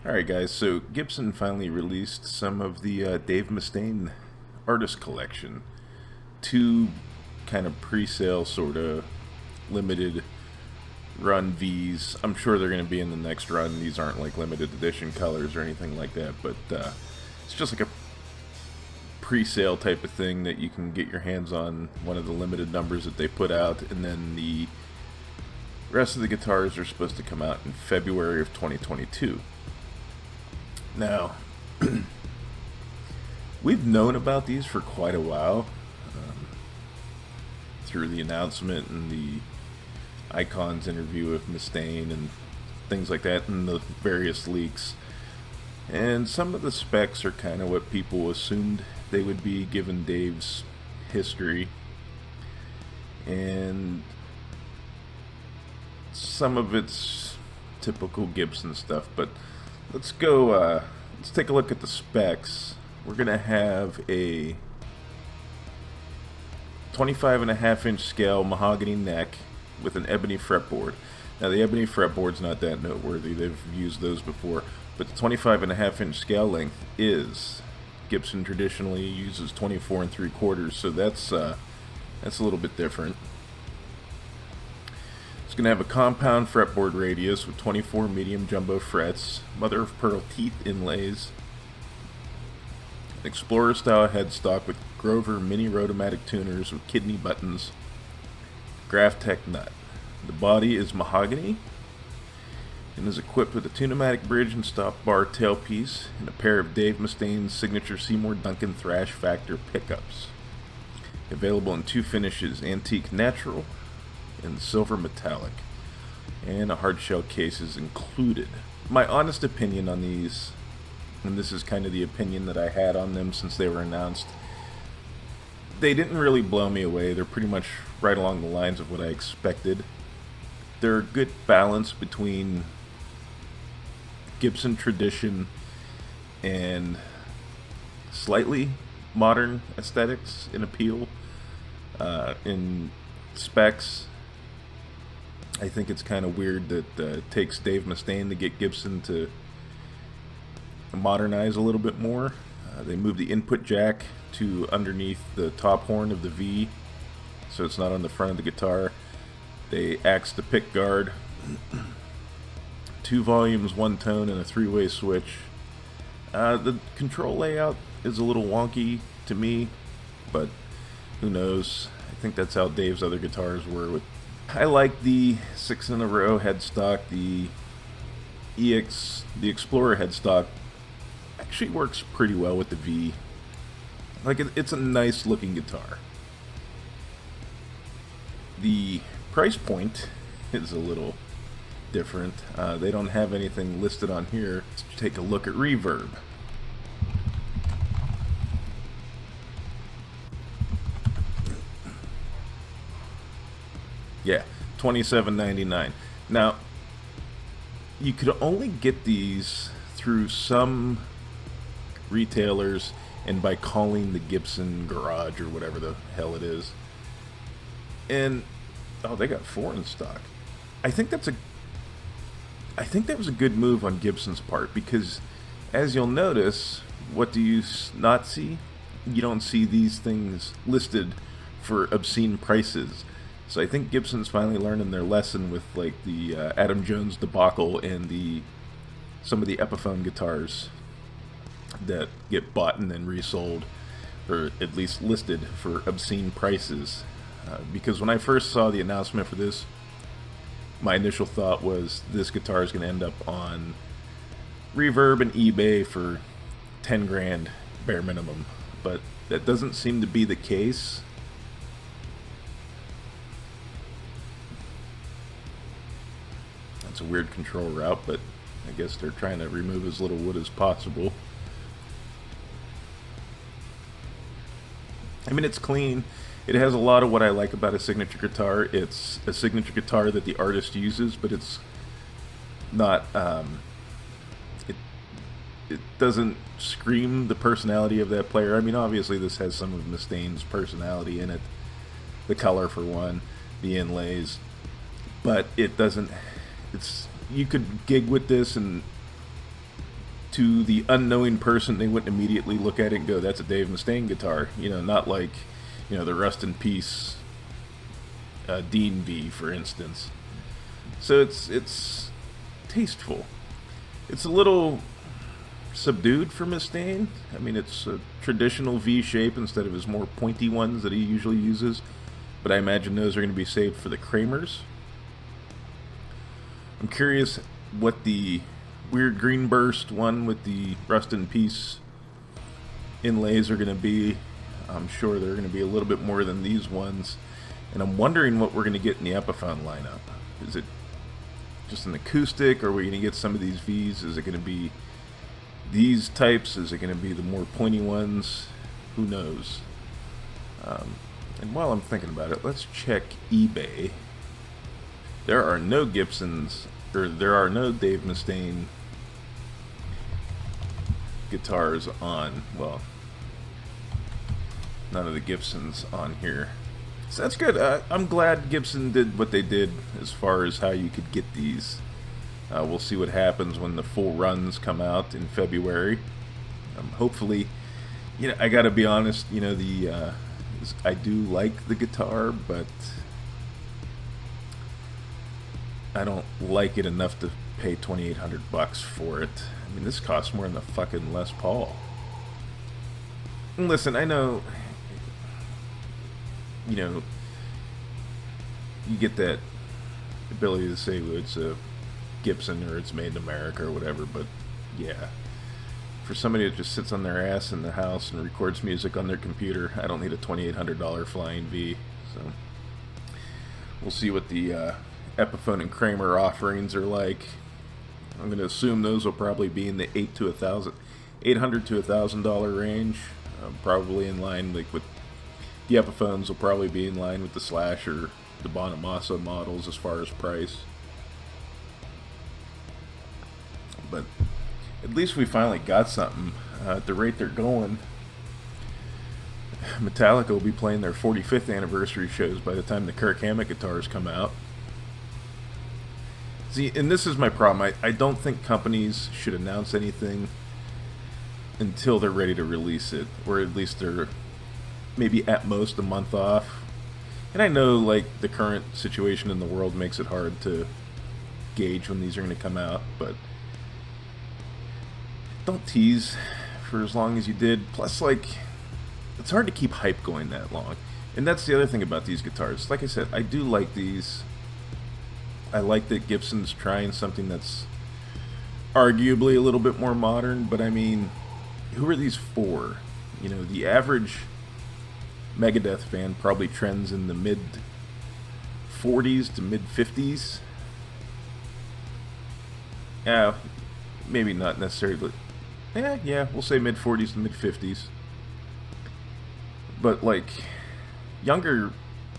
Alright guys, so Gibson finally released some of the Dave Mustaine artist collection. Two kind of pre-sale sort of limited run Vs. I'm sure they're going to be in the next run. These aren't like limited edition colors or anything like that, but it's just like a pre-sale type of thing that you can get your hands on one of the limited numbers that they put out, and then the rest of the guitars are supposed to come out in February of 2022. Now, we've known about these for quite a while, through the announcement and the Icons interview with Mustaine and things like that, and the various leaks. And some of the specs are kind of what people assumed they would be given Dave's history. And some of it's typical Gibson stuff, but let's take a look at the specs. We're gonna have a 25.5-inch scale mahogany neck with an ebony fretboard. Now the ebony fretboard's not that noteworthy, they've used those before, but the 25.5-inch scale length is. Gibson traditionally uses 24 3/4, so that's a little bit different. It's going to have a compound fretboard radius with 24 medium jumbo frets, mother of pearl teeth inlays, an Explorer style headstock with Grover mini rotomatic tuners with kidney buttons, Graphtec nut. The body is mahogany and is equipped with a Tune-O-Matic bridge and stop bar tailpiece and a pair of Dave Mustaine's signature Seymour Duncan Thrash Factor pickups. Available in two finishes, antique natural and silver metallic, and a hard shell case is included. My honest opinion on these, and this is kind of the opinion that I had on them since they were announced, they didn't really blow me away. They're pretty much right along the lines of what I expected. They're a good balance between Gibson tradition and slightly modern aesthetics and appeal. In specs, I think it's kind of weird that it takes Dave Mustaine to get Gibson to modernize a little bit more. They moved the input jack to underneath the top horn of the V, so it's not on the front of the guitar. They axed the pick guard, 2 volumes, 1 tone, and a 3-way switch. The control layout is a little wonky to me, but who knows? I think that's how Dave's other guitars were. I like the 6-in-a-row headstock. The Explorer headstock actually works pretty well with the V. Like, it's a nice looking guitar. The price point is a little different. They don't have anything listed on here. Let's take a look at reverb. Yeah, $27.99. Now, you could only get these through some retailers and by calling the Gibson garage or whatever the hell it is. And oh, they got 4 in stock. I think that was a good move on Gibson's part, because as you'll notice, what do you not see? You don't see these things listed for obscene prices. So I think Gibson's finally learning their lesson with like the Adam Jones debacle and some of the Epiphone guitars that get bought and then resold, or at least listed for obscene prices. Because when I first saw the announcement for this, my initial thought was this guitar is going to end up on Reverb and eBay for 10 grand bare minimum, but that doesn't seem to be the case. That's a weird control route, but I guess they're trying to remove as little wood as possible. I mean, it's clean. It has a lot of what I like about a signature guitar. It's a signature guitar that the artist uses, but it's not, it doesn't scream the personality of that player. I mean, obviously this has some of Mustaine's personality in it. The color, for one, the inlays. But it doesn't, you could gig with this and to the unknowing person, they wouldn't immediately look at it and go, "That's a Dave Mustaine guitar." Not like, the Rust in Peace Dean V, for instance. So it's tasteful. It's a little subdued for Mustaine. I mean, it's a traditional V shape instead of his more pointy ones that he usually uses. But I imagine those are going to be saved for the Kramers. I'm curious what the weird green burst one with the Rust in Peace inlays are going to be. I'm sure they're going to be a little bit more than these ones. And I'm wondering what we're going to get in the Epiphone lineup. Is it just an acoustic, or are we going to get some of these Vs? Is it going to be these types? Is it going to be the more pointy ones? Who knows? And while I'm thinking about it, let's check eBay. There are no Gibsons, or there are no Dave Mustaine guitars on, well, none of the Gibsons on here. So that's good. I'm glad Gibson did what they did as far as how you could get these. We'll see what happens when the full runs come out in February. Hopefully, I gotta be honest, I do like the guitar, but I don't like it enough to pay $2,800 for it. I mean, this costs more than the fucking Les Paul. And listen, I know, you get that ability to say, well, it's a Gibson or it's made in America or whatever, but yeah, for somebody that just sits on their ass in the house and records music on their computer, I don't need a $2,800 Flying V. So we'll see what the Epiphone and Kramer offerings are like. I'm going to assume those will probably be in the $800 to $1,000 range, probably in line with the Epiphones will probably be in line with the Slash or the Bonamassa models as far as price. But at least we finally got something. At the rate they're going, Metallica will be playing their 45th anniversary shows by the time the Kirk Hammett guitars come out. See, and this is my problem. I don't think companies should announce anything until they're ready to release it, or at least they're maybe at most a month off. And I know, the current situation in the world makes it hard to gauge when these are going to come out, but don't tease for as long as you did. Plus, it's hard to keep hype going that long. And that's the other thing about these guitars. Like I said, I do like these. I like that Gibson's trying something that's arguably a little bit more modern, but I mean, who are these for? The average Megadeth fan probably trends in the mid 40s to mid 50s. Yeah, maybe not necessarily. Yeah, we'll say mid 40s to mid 50s. But younger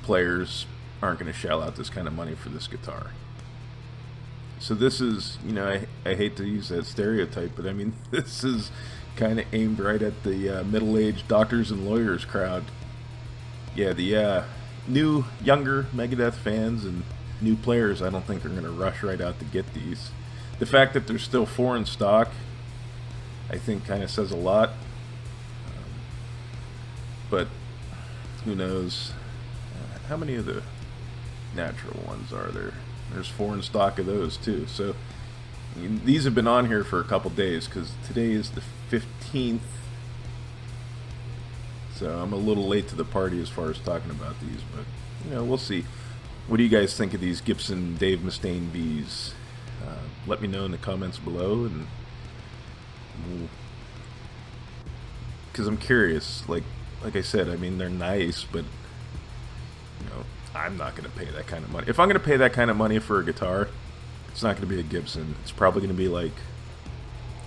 players aren't going to shell out this kind of money for this guitar. So this is, I hate to use that stereotype, but I mean, this is kind of aimed right at the middle-aged doctors and lawyers crowd. Yeah, the new, younger Megadeth fans and new players, I don't think are going to rush right out to get these. The fact that they're still 4 in stock, I think kind of says a lot. But who knows? How many of the natural ones are there? There's 4 in stock of those too. So these have been on here for a couple days because today is the 15th. So I'm a little late to the party as far as talking about these, but we'll see. What do you guys think of these Gibson Dave Mustaine Vs? Let me know in the comments below, and because I'm curious. Like I said, I mean, they're nice, but I'm not going to pay that kind of money. If I'm going to pay that kind of money for a guitar, it's not going to be a Gibson. It's probably going to be like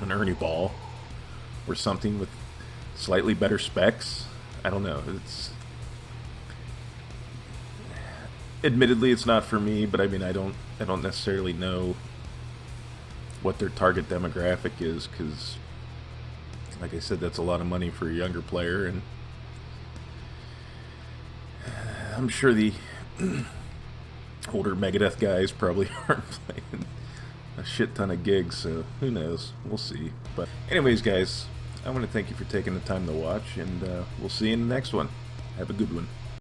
an Ernie Ball or something with slightly better specs. I don't know. Admittedly, it's not for me, but I mean, I don't necessarily know what their target demographic is, because, like I said, that's a lot of money for a younger player, and I'm sure the older Megadeth guys probably aren't playing a shit ton of gigs, so who knows? We'll see. But anyways, guys, I want to thank you for taking the time to watch, and we'll see you in the next one. Have a good one.